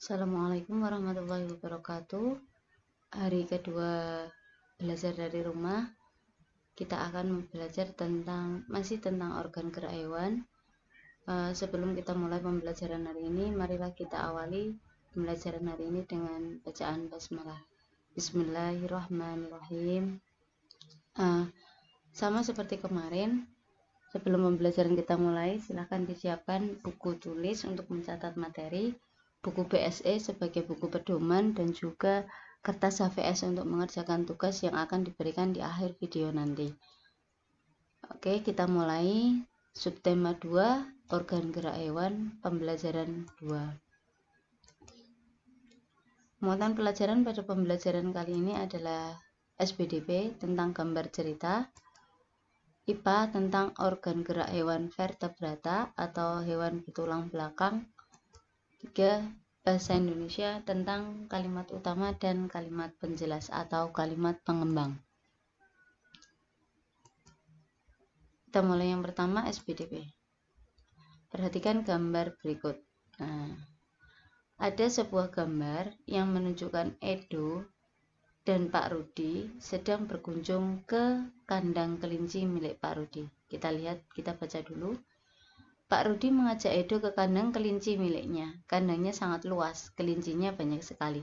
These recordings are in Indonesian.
Assalamualaikum warahmatullahi wabarakatuh. Hari kedua belajar dari rumah, kita akan belajar masih tentang organ gerak hewan. Sebelum kita mulai pembelajaran hari ini, marilah kita awali pembelajaran hari ini dengan bacaan basmalah. Bismillahirrahmanirrahim. Sama seperti kemarin, sebelum pembelajaran kita mulai, silakan disiapkan buku tulis untuk mencatat materi, buku BSE sebagai buku pedoman, dan juga kertas HVS untuk mengerjakan tugas yang akan diberikan di akhir video nanti. Oke, kita mulai. Subtema 2, organ gerak hewan, pembelajaran 2. Muatan pelajaran pada pembelajaran kali ini adalah SBDP tentang gambar cerita, IPA tentang organ gerak hewan vertebrata atau hewan bertulang belakang, 3. Bahasa Indonesia tentang kalimat utama dan kalimat penjelas atau kalimat pengembang. Kita mulai yang pertama, SBDP. Perhatikan gambar berikut. Ada sebuah gambar yang menunjukkan Edo dan Pak Rudi sedang berkunjung ke kandang kelinci milik Pak Rudi. Kita lihat, kita baca dulu. Pak Rudi mengajak Edo ke kandang kelinci miliknya. Kandangnya sangat luas, kelincinya banyak sekali.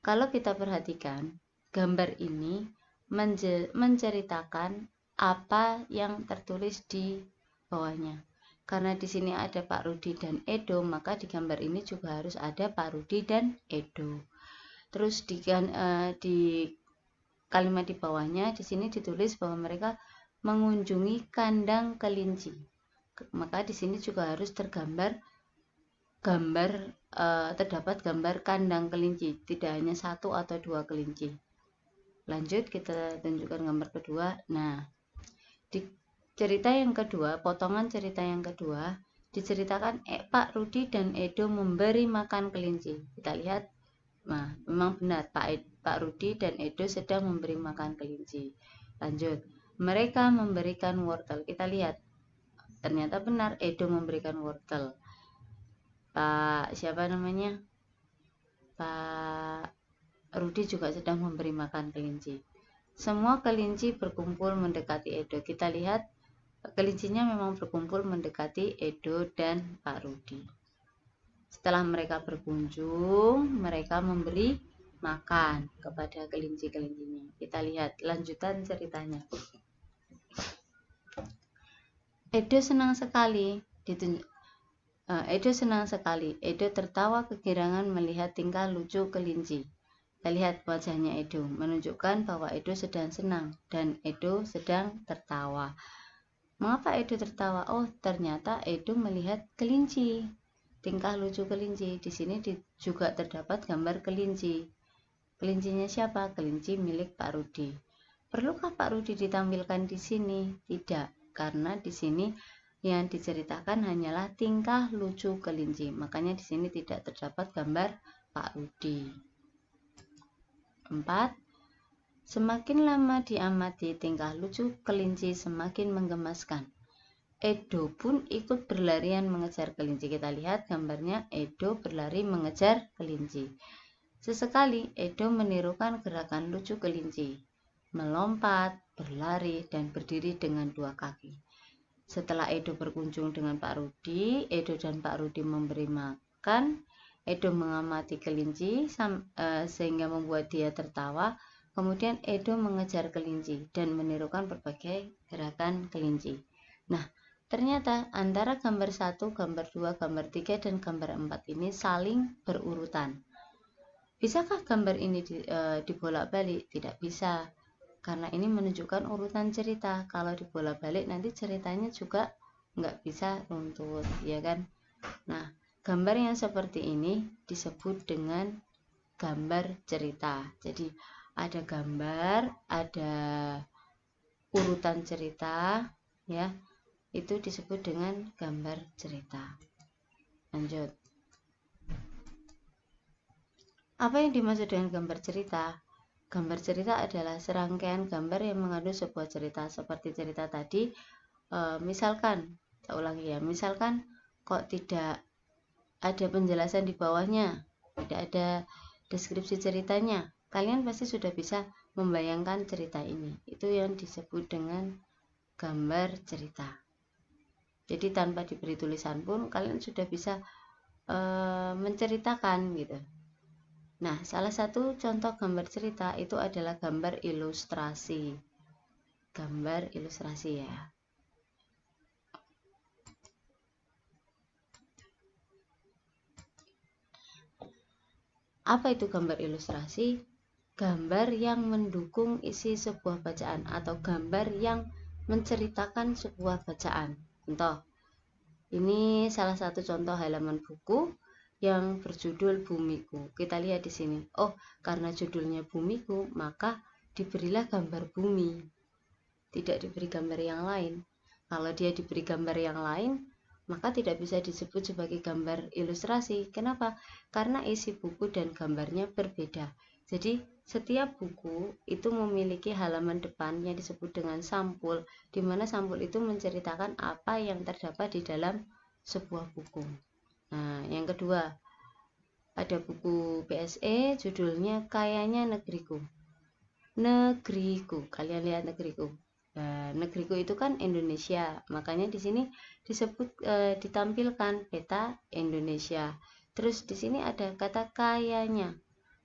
Kalau kita perhatikan, gambar ini menceritakan apa yang tertulis di bawahnya. Karena di sini ada Pak Rudi dan Edo, maka di gambar ini juga harus ada Pak Rudi dan Edo. Terus di kalimat di bawahnya, di sini ditulis bahwa mereka mengunjungi kandang kelinci. Maka di sini juga harus terdapat gambar kandang kelinci, tidak hanya 1 atau 2 kelinci. Lanjut, kita tunjukkan gambar kedua. Nah, di cerita yang kedua, potongan cerita yang kedua, diceritakan Pak Rudi dan Edo memberi makan kelinci. Kita lihat, nah memang benar Pak Rudi dan Edo sedang memberi makan kelinci. Lanjut, mereka memberikan wortel. Kita lihat, ternyata benar Edo memberikan wortel. Pak Rudi juga sedang memberi makan kelinci. Semua kelinci berkumpul mendekati Edo. Kita lihat, kelincinya memang berkumpul mendekati Edo dan Pak Rudi. Setelah mereka berkunjung, mereka memberi makan kepada kelinci-kelincinya. Kita lihat lanjutan ceritanya. Edo senang sekali. Edo tertawa kegirangan melihat tingkah lucu kelinci. Kita lihat wajahnya Edo, menunjukkan bahwa Edo sedang senang dan Edo sedang tertawa. Mengapa Edo tertawa? Oh, ternyata Edo melihat kelinci. Tingkah lucu kelinci. Di sini juga terdapat gambar kelinci. Kelincinya siapa? Kelinci milik Pak Rudi. Perlukah Pak Rudi ditampilkan di sini? Tidak, karena di sini yang diceritakan hanyalah tingkah lucu kelinci. Makanya di sini tidak terdapat gambar Pak Rudi. 4. Semakin lama diamati, tingkah lucu kelinci semakin menggemaskan. Edo pun ikut berlarian mengejar kelinci. Kita lihat gambarnya, Edo berlari mengejar kelinci. Sesekali Edo menirukan gerakan lucu kelinci, melompat, berlari, dan berdiri dengan 2 kaki. Setelah Edo berkunjung dengan Pak Rudi, Edo dan Pak Rudi memberi makan. Edo mengamati kelinci sehingga membuat dia tertawa. Kemudian Edo mengejar kelinci dan menirukan berbagai gerakan kelinci. Nah, ternyata antara gambar 1, gambar 2, gambar 3, dan gambar 4 ini saling berurutan. Bisakah gambar ini dibolak-balik? Tidak bisa, karena ini menunjukkan urutan cerita. Kalau dibolak-balik nanti ceritanya juga nggak bisa runtut, ya kan? Nah, gambar yang seperti ini disebut dengan gambar cerita. Jadi ada gambar, ada urutan cerita, ya. Itu disebut dengan gambar cerita. Lanjut. Apa yang dimaksud dengan gambar cerita? Gambar cerita adalah serangkaian gambar yang mengandung sebuah cerita. Seperti cerita tadi, misalkan, saya ulangi ya, misalkan kok tidak ada penjelasan di bawahnya. tidak ada deskripsi ceritanya. Kalian pasti sudah bisa membayangkan cerita ini. Itu yang disebut dengan gambar cerita. Jadi tanpa diberi tulisan pun kalian sudah bisa menceritakan gitu. Nah, salah satu contoh gambar cerita itu adalah gambar ilustrasi. Gambar ilustrasi ya. Apa itu gambar ilustrasi? Gambar yang mendukung isi sebuah bacaan atau gambar yang menceritakan sebuah bacaan. Contoh, ini salah satu contoh halaman buku yang berjudul Bumiku. Kita lihat di sini. Oh, karena judulnya Bumiku, maka diberilah gambar bumi. Tidak diberi gambar yang lain. Kalau dia diberi gambar yang lain, maka tidak bisa disebut sebagai gambar ilustrasi. Kenapa? Karena isi buku dan gambarnya berbeda. Jadi, setiap buku itu memiliki halaman depan yang disebut dengan sampul, di mana sampul itu menceritakan apa yang terdapat di dalam sebuah buku. Nah, yang kedua, ada buku PSE judulnya Kayanya Negeriku. Negeriku, kalian lihat negeriku. Nah, negeriku itu kan Indonesia, makanya di sini disebut ditampilkan peta Indonesia. Terus di sini ada kata kayanya.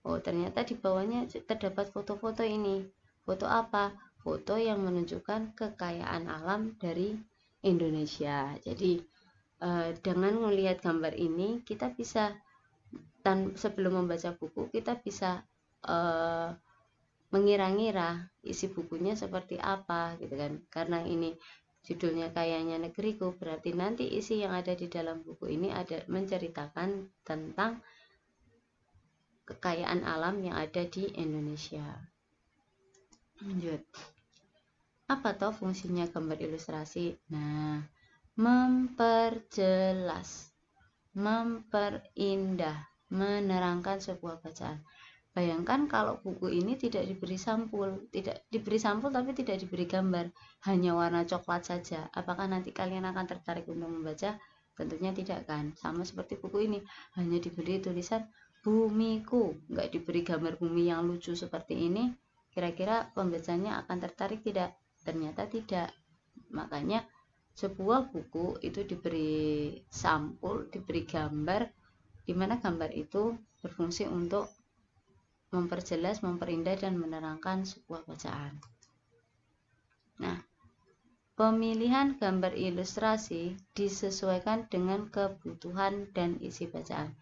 Oh, ternyata di bawahnya terdapat foto-foto ini. Foto apa? Foto yang menunjukkan kekayaan alam dari Indonesia. Jadi, dengan melihat gambar ini, kita bisa, sebelum membaca buku, kita bisa mengira-ngira isi bukunya seperti apa, gitu kan. Karena ini judulnya Kayanya Negeriku, berarti nanti isi yang ada di dalam buku ini ada menceritakan tentang kekayaan alam yang ada di Indonesia. Lanjut. Apa toh fungsinya gambar ilustrasi? Nah, memperjelas, memperindah, menerangkan sebuah bacaan. Bayangkan kalau buku ini tidak diberi sampul, tapi tidak diberi gambar, hanya warna coklat saja. Apakah nanti kalian akan tertarik untuk membaca? Tentunya tidak kan. Sama seperti buku ini, hanya diberi tulisan Bumiku, nggak diberi gambar bumi yang lucu seperti ini, kira-kira pembacanya akan tertarik tidak? Ternyata tidak. Makanya sebuah buku itu diberi sampul, diberi gambar, di mana gambar itu berfungsi untuk memperjelas, memperindah, dan menerangkan sebuah bacaan. Nah, pemilihan gambar ilustrasi disesuaikan dengan kebutuhan dan isi bacaan.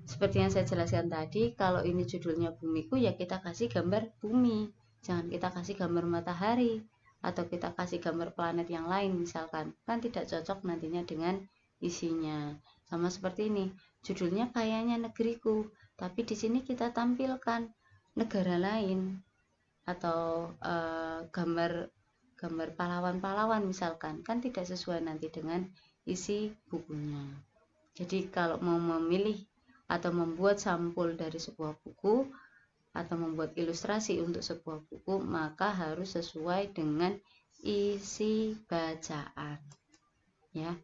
Seperti yang saya jelaskan tadi, kalau ini judulnya Bumiku, ya kita kasih gambar bumi. Jangan kita kasih gambar matahari, atau kita kasih gambar planet yang lain misalkan. Kan tidak cocok nantinya dengan isinya. Sama seperti ini, judulnya Kayanya Negeriku, tapi di sini kita tampilkan negara lain, atau gambar pahlawan-pahlawan misalkan. Kan tidak sesuai nanti dengan isi bukunya. Jadi kalau mau memilih atau membuat sampul dari sebuah buku atau membuat ilustrasi untuk sebuah buku, maka harus sesuai dengan isi bacaan ya.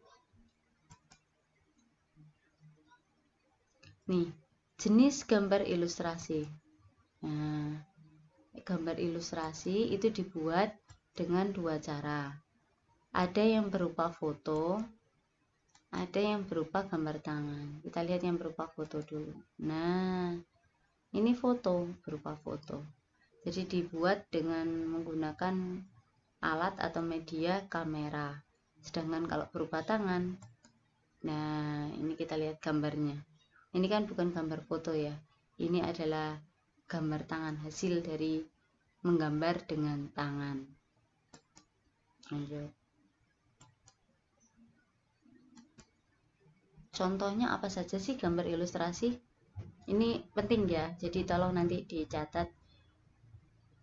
Nih, jenis gambar ilustrasi. Nah, gambar ilustrasi itu dibuat dengan dua cara. Ada yang berupa foto, ada yang berupa gambar tangan. Kita lihat yang berupa foto dulu. Nah, ini foto, berupa foto. Jadi dibuat dengan menggunakan alat atau media kamera. Sedangkan kalau berupa tangan, nah ini kita lihat gambarnya. Ini kan bukan gambar foto ya. Ini adalah gambar tangan, hasil dari menggambar dengan tangan. Lanjut. Contohnya apa saja sih gambar ilustrasi? Ini penting ya, jadi tolong nanti dicatat.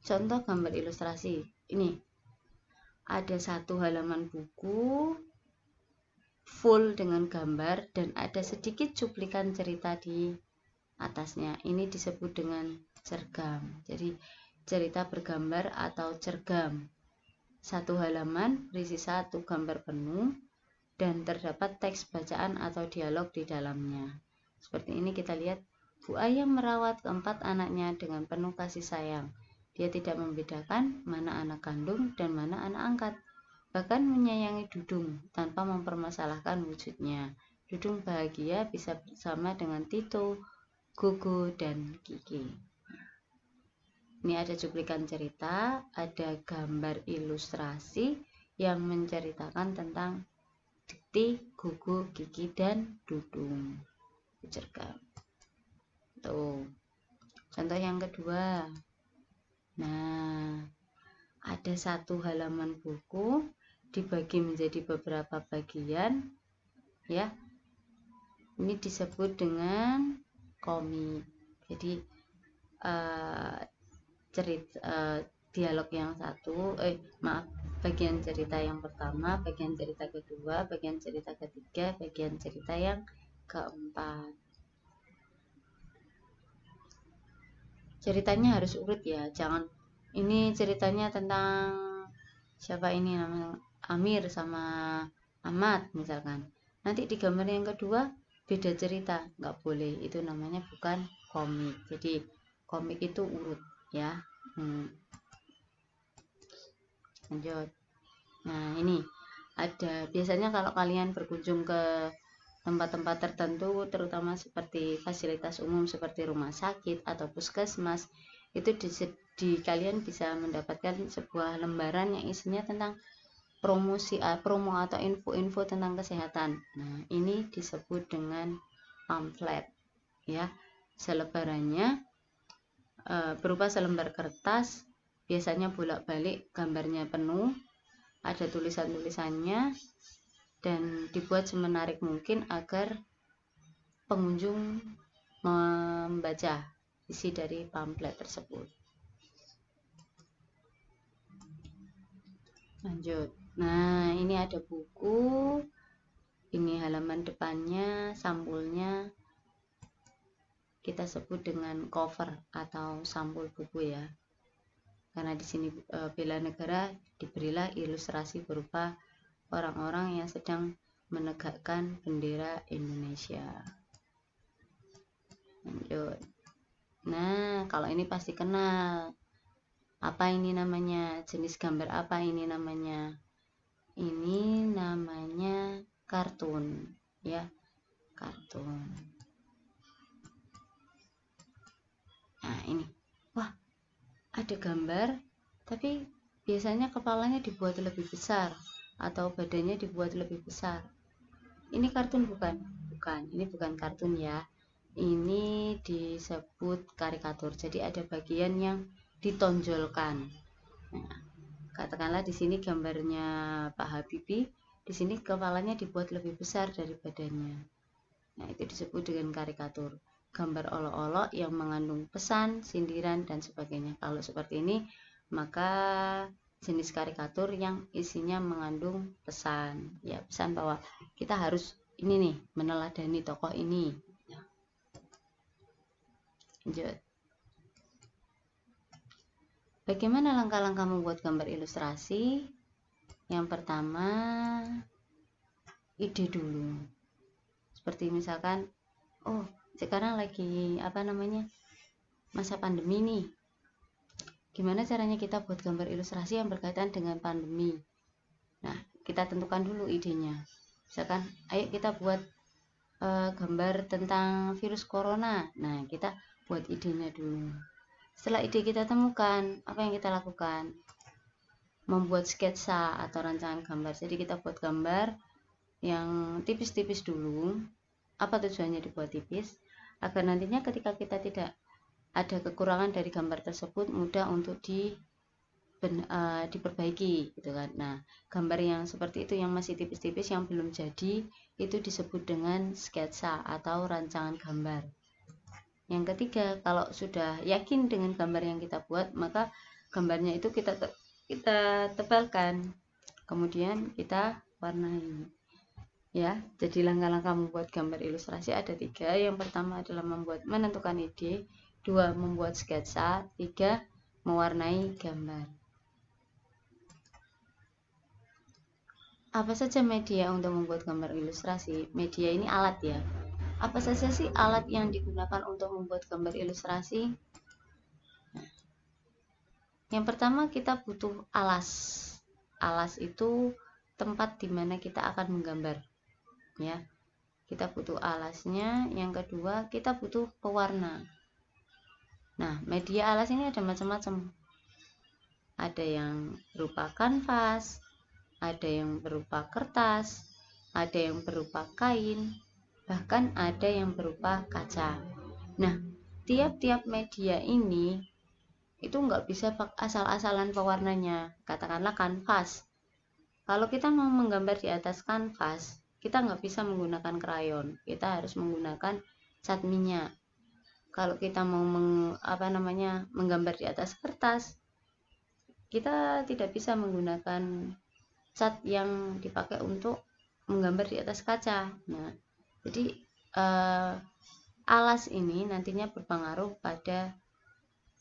Contoh gambar ilustrasi. Ini ada satu halaman buku full dengan gambar dan ada sedikit cuplikan cerita di atasnya. Ini disebut dengan cergam. Jadi cerita bergambar atau cergam. Satu halaman berisi satu gambar penuh dan terdapat teks bacaan atau dialog di dalamnya. Seperti ini kita lihat, Bu Ayam merawat keempat anaknya dengan penuh kasih sayang. Dia tidak membedakan mana anak kandung dan mana anak angkat. Bahkan menyayangi Dudung tanpa mempermasalahkan wujudnya. Dudung bahagia bisa bersama dengan Tito, Gogo, dan Kiki. Ini ada cuplikan cerita, ada gambar ilustrasi yang menceritakan tentang Diti, Gogo, Kiki, dan Dudung. Dicerkam. Tuh. Contoh yang kedua. Nah, ada satu halaman buku dibagi menjadi beberapa bagian, ya. Ini disebut dengan komik. Jadi dialog yang satu, bagian cerita yang pertama, bagian cerita kedua, bagian cerita ketiga, bagian cerita yang keempat. Ceritanya harus urut ya, jangan ini ceritanya tentang siapa ini, namanya Amir sama Ahmad misalkan, nanti di gambar yang kedua beda cerita, nggak boleh, itu namanya bukan komik. Jadi komik itu urut ya. Lanjut. Nah, ini ada, biasanya kalau kalian berkunjung ke tempat-tempat tertentu, terutama seperti fasilitas umum seperti rumah sakit atau puskesmas, itu kalian bisa mendapatkan sebuah lembaran yang isinya tentang promo atau info-info tentang kesehatan. Nah, ini disebut dengan pamflet ya. Selebarannya berupa selembar kertas, biasanya bolak-balik, gambarnya penuh, ada tulisan-tulisannya, dan dibuat semenarik mungkin agar pengunjung membaca isi dari pamflet tersebut. Lanjut. Nah, ini ada buku, ini halaman depannya, sampulnya kita sebut dengan cover atau sampul buku ya. Karena di sini bela negara diberilah ilustrasi berupa orang-orang yang sedang menegakkan bendera Indonesia. Lanjut. Nah, kalau ini pasti kenal. Apa ini namanya? Jenis gambar apa ini namanya? Ini namanya kartun, ya. Kartun. Nah, ini. Wah, ada gambar, tapi biasanya kepalanya dibuat lebih besar atau badannya dibuat lebih besar. Ini kartun bukan? Bukan, ini bukan kartun ya. Ini disebut karikatur. Jadi ada bagian yang ditonjolkan. Nah, katakanlah di sini gambarnya Pak Habibie, di sini kepalanya dibuat lebih besar dari badannya. Nah, itu disebut dengan karikatur. Gambar olok-olok yang mengandung pesan, sindiran, dan sebagainya. Kalau seperti ini, maka jenis karikatur yang isinya mengandung pesan, ya, pesan bahwa kita harus ini nih, meneladani tokoh ini. Lanjut. Bagaimana langkah-langkah membuat gambar ilustrasi? Yang pertama, ide dulu. Seperti misalkan, oh, sekarang lagi masa pandemi nih. Gimana caranya kita buat gambar ilustrasi yang berkaitan dengan pandemi? Nah, kita tentukan dulu idenya. Misalkan, ayo kita buat gambar tentang virus corona. Nah, kita buat idenya dulu. Setelah ide kita temukan, apa yang kita lakukan? Membuat sketsa atau rancangan gambar. Jadi kita buat gambar yang tipis-tipis dulu. Apa tujuannya dibuat tipis? Agar nantinya ketika kita tidak ada kekurangan dari gambar tersebut, mudah untuk diperbaiki gitu kan. Nah, gambar yang seperti itu yang masih tipis-tipis, yang belum jadi, itu disebut dengan sketsa atau rancangan gambar. Yang ketiga, kalau sudah yakin dengan gambar yang kita buat, maka gambarnya itu kita tebalkan, kemudian kita warnai. Ya, jadi langkah-langkah membuat gambar ilustrasi ada 3. Yang pertama adalah menentukan ide, 2 membuat sketsa, 3 mewarnai gambar. Apa saja media untuk membuat gambar ilustrasi? Media ini alat ya. Apa saja sih alat yang digunakan untuk membuat gambar ilustrasi? Yang pertama kita butuh alas. Alas itu tempat di mana kita akan menggambar, ya. Kita butuh alasnya. Yang kedua kita butuh pewarna. Nah, media alas ini ada macam-macam. Ada yang berupa kanvas, ada yang berupa kertas, ada yang berupa kain, bahkan ada yang berupa kaca. Nah, tiap-tiap media ini itu nggak bisa asal-asalan pewarnanya. Katakanlah kanvas. Kalau kita mau menggambar di atas kanvas, kita nggak bisa menggunakan krayon. Kita harus menggunakan cat minyak. Kalau kita mau menggambar di atas kertas, kita tidak bisa menggunakan cat yang dipakai untuk menggambar di atas kaca. Nah, jadi alas ini nantinya berpengaruh pada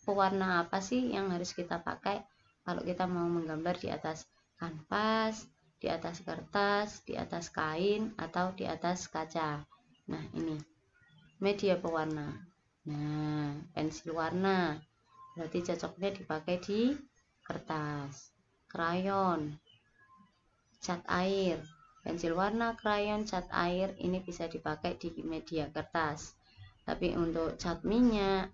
pewarna apa sih yang harus kita pakai kalau kita mau menggambar di atas kanvas, di atas kertas, di atas kain, atau di atas kaca. Nah, ini media pewarna. Nah, pensil warna berarti cocoknya dipakai di kertas. Krayon, cat air, pensil warna, krayon, cat air ini bisa dipakai di media kertas. Tapi untuk cat minyak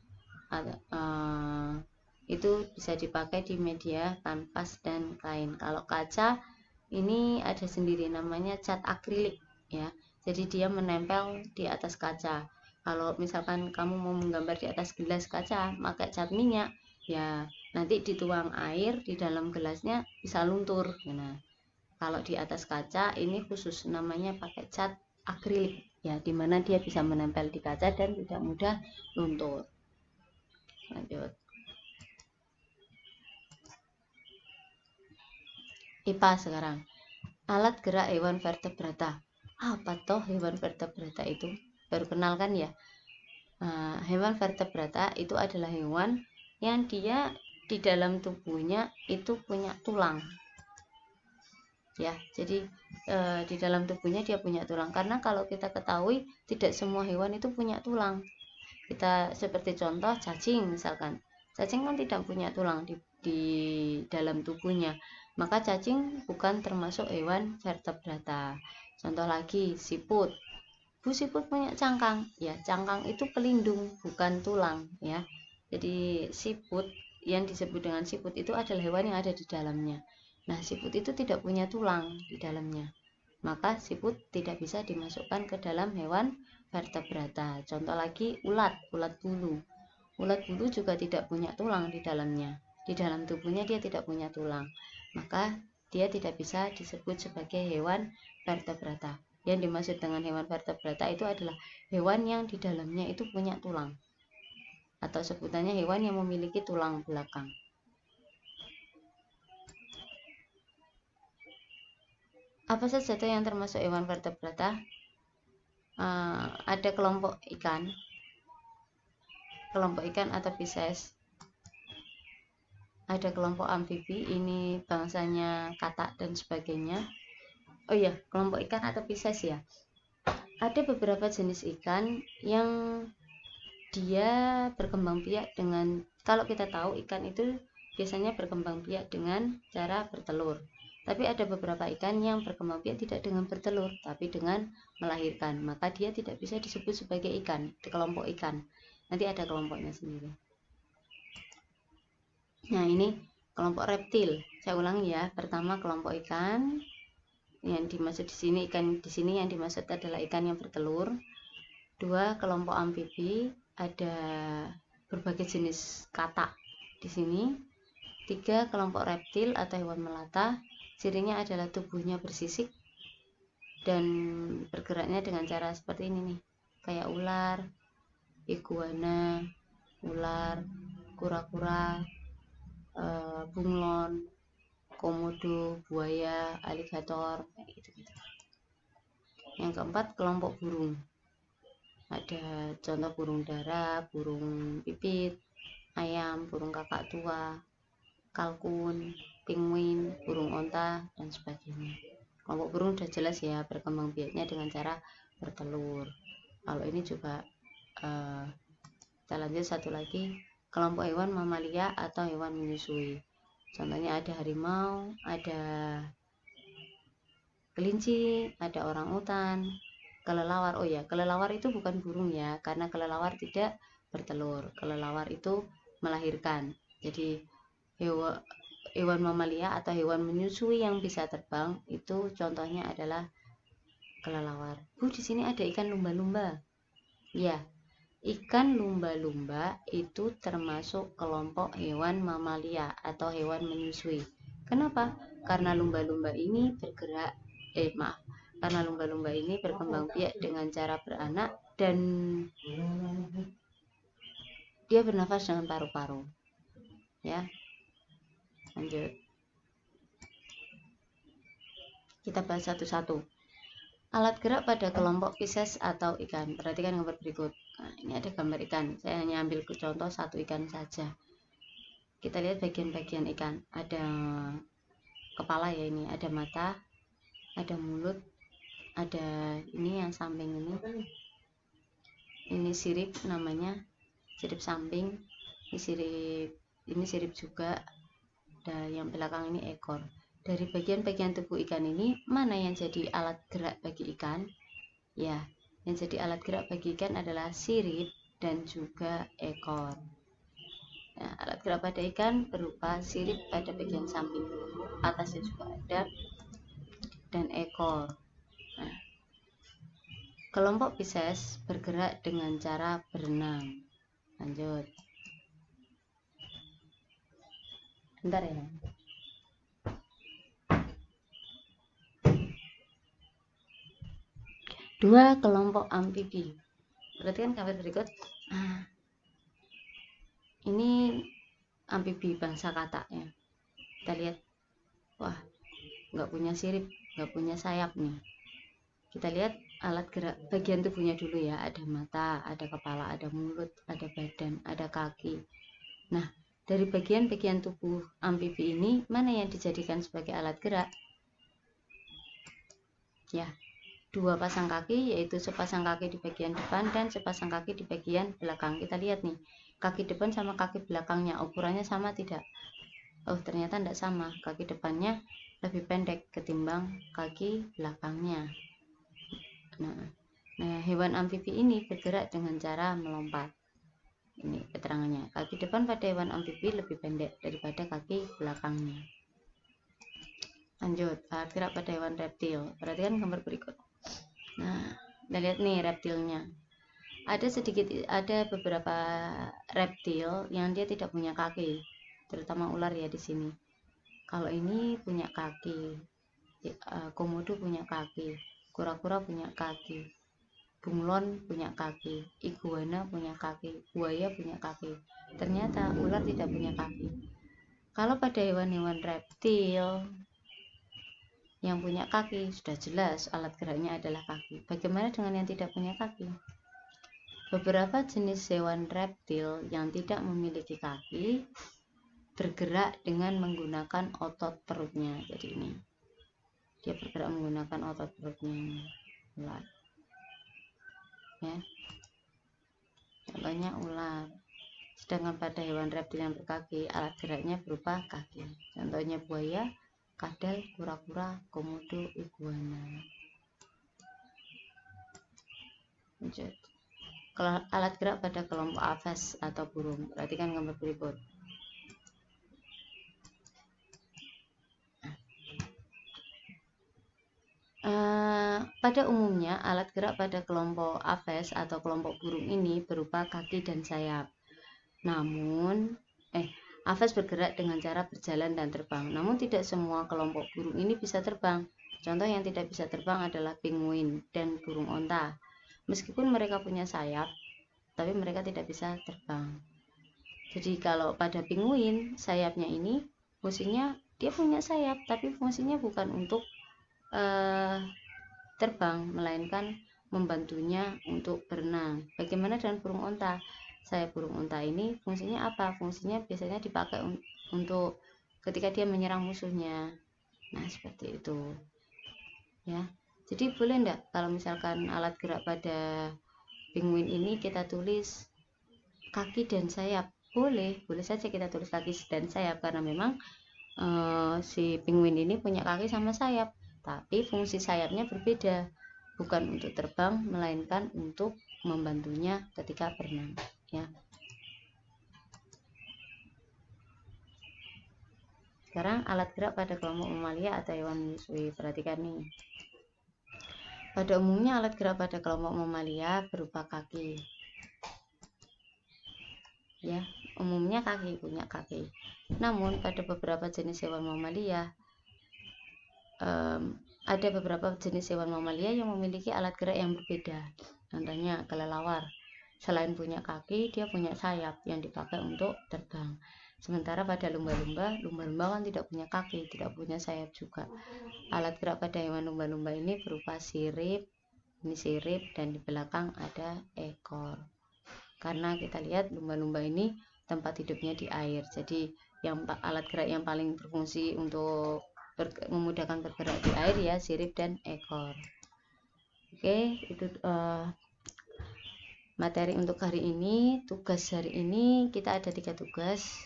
itu bisa dipakai di media kanvas dan kain. Kalau kaca ini ada sendiri namanya cat akrilik, ya. Jadi dia menempel di atas kaca. Kalau misalkan kamu mau menggambar di atas gelas kaca pakai cat minyak, ya nanti dituang air di dalam gelasnya bisa luntur. Nah, kalau di atas kaca ini khusus namanya pakai cat akrilik, ya, dimana dia bisa menempel di kaca dan tidak mudah luntur. Lanjut. IPA sekarang. Alat gerak hewan vertebrata. Apa toh hewan vertebrata itu? Baru kenal kan ya? Hewan vertebrata itu adalah hewan yang dia di dalam tubuhnya itu punya tulang. Ya, jadi di dalam tubuhnya dia punya tulang. Karena kalau kita ketahui tidak semua hewan itu punya tulang. Kita seperti contoh cacing misalkan. Cacing kan tidak punya tulang di dalam tubuhnya. Maka cacing bukan termasuk hewan vertebrata. Contoh lagi siput. Bu, siput punya cangkang. Ya, cangkang itu pelindung, bukan tulang, ya. Jadi siput yang disebut dengan siput itu adalah hewan yang ada di dalamnya. Nah, siput itu tidak punya tulang di dalamnya. Maka siput tidak bisa dimasukkan ke dalam hewan vertebrata. Contoh lagi ulat bulu. Ulat bulu juga tidak punya tulang di dalamnya. Di dalam tubuhnya dia tidak punya tulang. Maka dia tidak bisa disebut sebagai hewan vertebrata. Yang dimaksud dengan hewan vertebrata itu adalah hewan yang di dalamnya itu punya tulang. Atau sebutannya hewan yang memiliki tulang belakang. Apa saja yang termasuk hewan vertebrata? Ada kelompok ikan atau Pisces. Ada kelompok amfibi, ini bangsanya katak dan sebagainya. Oh iya, kelompok ikan atau Pisces ya. Ada beberapa jenis ikan yang dia berkembang biak dengan, kalau kita tahu ikan itu biasanya berkembang biak dengan cara bertelur. Tapi ada beberapa ikan yang berkembang biak tidak dengan bertelur, tapi dengan melahirkan. Maka dia tidak bisa disebut sebagai ikan, di kelompok ikan. Nanti ada kelompoknya sendiri. Nah, ini kelompok reptil. Saya ulangi ya. Pertama kelompok ikan. Yang dimaksud di sini ikan, di sini yang dimaksud adalah ikan yang bertelur. Dua, kelompok amfibi. Ada berbagai jenis katak di sini. Tiga, kelompok reptil atau hewan melata. Cirinya adalah tubuhnya bersisik dan bergeraknya dengan cara seperti ini nih, kayak ular, iguana, ular, kura-kura, bunglon, komodo, buaya, aligator, kayak gitu-gitu. Yang keempat, kelompok burung. Ada contoh burung dara, burung pipit, ayam, burung kakak tua, kalkun, penguin, burung onta, dan sebagainya. Kelompok burung sudah jelas ya, berkembang biaknya dengan cara bertelur. Kalau ini juga kita lanjut satu lagi, kelompok hewan mamalia atau hewan menyusui. Contohnya ada harimau, ada kelinci, ada orangutan, kelelawar. Oh ya, kelelawar itu bukan burung ya, karena kelelawar tidak bertelur. Kelelawar itu melahirkan. Jadi hewan mamalia atau hewan menyusui yang bisa terbang itu contohnya adalah kelelawar. Bu, di sini ada ikan lumba-lumba. Ya, ikan lumba-lumba itu termasuk kelompok hewan mamalia atau hewan menyusui. Kenapa? Karena lumba-lumba ini karena lumba-lumba ini berkembang biak dengan cara beranak dan dia bernafas dengan paru-paru. Ya, lanjut. Kita bahas satu-satu. Alat gerak pada kelompok Pisces atau ikan. Perhatikan gambar berikut. Nah, ini ada gambar ikan. Saya hanya ambil contoh satu ikan saja. Kita lihat bagian-bagian ikan. Ada kepala ya ini, ada mata, ada mulut, ada ini yang samping ini. Ini sirip namanya, sirip samping. Ini sirip juga. Dan yang belakang ini ekor. Dari bagian-bagian tubuh ikan ini, mana yang jadi alat gerak bagi ikan? Ya, yang jadi alat gerak bagi ikan adalah sirip dan juga ekor. Nah, alat gerak pada ikan berupa sirip pada bagian samping, atasnya juga ada, dan ekor. Nah, kelompok Pisces bergerak dengan cara berenang. Lanjut. Bentar ya. Dua kelompok amfibi. Perhatikan gambar berikut. Nah, ini amfibi bangsa katak ya. Kita lihat. Wah, nggak punya sirip, nggak punya sayap nih. Kita lihat alat gerak bagian tubuhnya dulu ya. Ada mata, ada kepala, ada mulut, ada badan, ada kaki. Nah, dari bagian-bagian tubuh amfibi ini, mana yang dijadikan sebagai alat gerak? Ya, dua pasang kaki, yaitu sepasang kaki di bagian depan dan sepasang kaki di bagian belakang. Kita lihat nih, kaki depan sama kaki belakangnya ukurannya sama tidak? Oh, ternyata tidak sama. Kaki depannya lebih pendek ketimbang kaki belakangnya. Nah, hewan amfibi ini bergerak dengan cara melompat. Ini keterangannya. Kaki depan pada hewan amfibi lebih pendek daripada kaki belakangnya. Lanjut, alat gerak pada hewan reptil. Perhatikan gambar berikut. Nah, kita lihat nih reptilnya. Ada beberapa reptil yang dia tidak punya kaki, terutama ular ya di sini. Kalau ini punya kaki, komodo punya kaki, kura-kura punya kaki, bunglon punya kaki, iguana punya kaki, buaya punya kaki. Ternyata ular tidak punya kaki. Kalau pada hewan-hewan reptil yang punya kaki, sudah jelas alat geraknya adalah kaki. Bagaimana dengan yang tidak punya kaki? Beberapa jenis hewan reptil yang tidak memiliki kaki bergerak dengan menggunakan otot perutnya. Jadi ini dia bergerak menggunakan otot perutnya. Ular ya, contohnya ular. Sedangkan pada hewan reptil yang berkaki, alat geraknya berupa kaki. Contohnya buaya, kadal, kura-kura, komodo, iguana. Lanjut. Alat gerak pada kelompok aves atau burung. Perhatikan gambar berikut. Pada umumnya, alat gerak pada kelompok aves atau kelompok burung ini berupa kaki dan sayap. Namun, aves bergerak dengan cara berjalan dan terbang. Namun tidak semua kelompok burung ini bisa terbang. Contoh yang tidak bisa terbang adalah penguin dan burung onta. Meskipun mereka punya sayap, tapi mereka tidak bisa terbang. Jadi kalau pada penguin, sayapnya ini fungsinya dia punya sayap, tapi fungsinya bukan untuk terbang, melainkan membantunya untuk berenang. Bagaimana dengan burung onta? Sayap burung onta ini fungsinya apa? Fungsinya biasanya dipakai untuk ketika dia menyerang musuhnya. Nah, seperti itu. Ya. Jadi boleh enggak kalau misalkan alat gerak pada penguin ini kita tulis kaki dan sayap. Boleh saja kita tulis kaki dan sayap, karena memang si penguin ini punya kaki sama sayap, tapi fungsi sayapnya berbeda, bukan untuk terbang melainkan untuk membantunya ketika berenang, ya. Sekarang alat gerak pada kelompok mamalia atau hewan menyusui. Perhatikan nih. Pada umumnya alat gerak pada kelompok mamalia berupa kaki. Ya, umumnya kaki, punya kaki. Namun pada beberapa jenis hewan mamalia ada beberapa jenis hewan mamalia yang memiliki alat gerak yang berbeda. Contohnya kelelawar. Selain punya kaki, dia punya sayap yang dipakai untuk terbang. Sementara pada lumba-lumba kan tidak punya kaki, tidak punya sayap juga. Alat gerak pada hewan lumba-lumba ini berupa sirip, ini sirip, dan di belakang ada ekor. Karena kita lihat lumba-lumba ini tempat hidupnya di air, jadi yang alat gerak yang paling berfungsi untuk memudahkan bergerak di air ya sirip dan ekor. Oke, itu materi untuk hari ini. Tugas hari ini kita ada 3 tugas.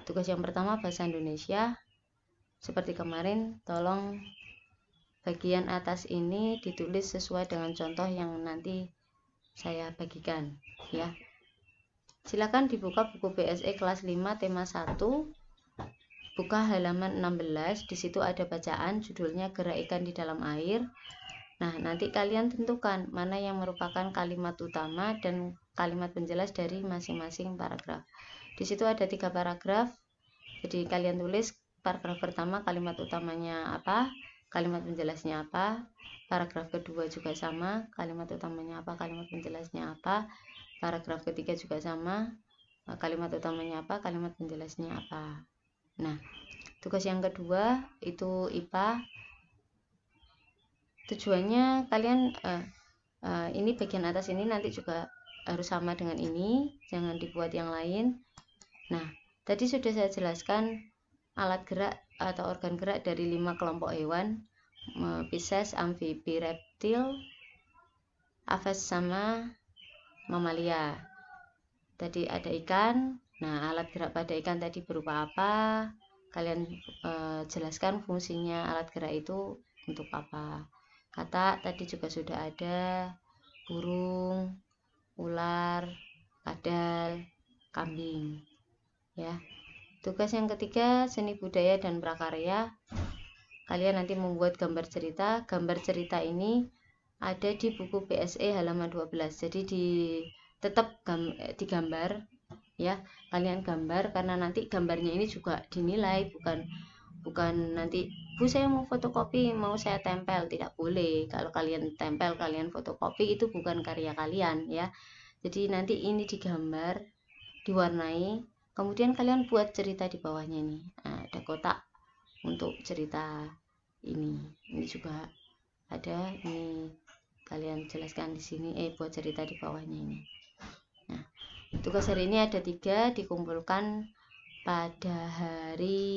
Tugas yang pertama bahasa Indonesia. Seperti kemarin, tolong bagian atas ini ditulis sesuai dengan contoh yang nanti saya bagikan, ya. Silakan dibuka buku BSE kelas 5 tema 1. Buka halaman 16, di situ ada bacaan judulnya Gerak Ikan di Dalam Air. Nah, nanti kalian tentukan mana yang merupakan kalimat utama dan kalimat penjelas dari masing-masing paragraf. Di situ ada 3 paragraf, jadi kalian tulis paragraf pertama kalimat utamanya apa, kalimat penjelasnya apa. Paragraf kedua juga sama, kalimat utamanya apa, kalimat penjelasnya apa. Paragraf ketiga juga sama, kalimat utamanya apa, kalimat penjelasnya apa. Nah, tugas yang kedua itu IPA. Tujuannya kalian ini bagian atas ini nanti juga harus sama dengan ini, jangan dibuat yang lain. Nah, tadi sudah saya jelaskan alat gerak atau organ gerak dari 5 kelompok hewan, Pisces, amfibi, reptil, aves sama mamalia. Tadi ada ikan. Nah, alat gerak pada ikan tadi berupa apa? Kalian jelaskan fungsinya alat gerak itu untuk apa. Kata tadi juga sudah ada, burung, ular, kadal, kambing, ya. Tugas yang ketiga, seni budaya dan prakarya. Kalian nanti membuat gambar cerita. Gambar cerita ini ada di buku BSE halaman 12. Jadi tetap digambar, ya. Kalian gambar, karena nanti gambarnya ini juga dinilai, bukan nanti Bu saya mau fotokopi, mau saya tempel, tidak boleh. Kalau kalian tempel, kalian fotokopi, itu bukan karya kalian, ya. Jadi nanti ini digambar, diwarnai, kemudian kalian buat cerita di bawahnya nih. Nah, ada kotak untuk cerita ini juga ada, ini kalian jelaskan di sini, buat cerita di bawahnya ini. Nah, tugas hari ini ada 3, dikumpulkan pada hari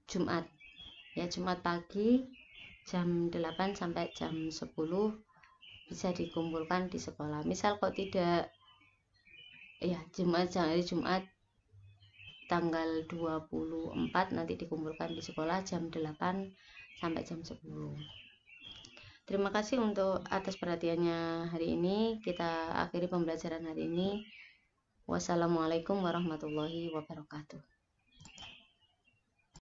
Jumat, ya, Jumat pagi jam 8 sampai jam 10 bisa dikumpulkan di sekolah. Misal kok tidak, ya hari Jumat tanggal 24 nanti dikumpulkan di sekolah jam 8 sampai jam 10. Terima kasih untuk atas perhatiannya hari ini. Kita akhiri pembelajaran hari ini. Wassalamualaikum warahmatullahi wabarakatuh.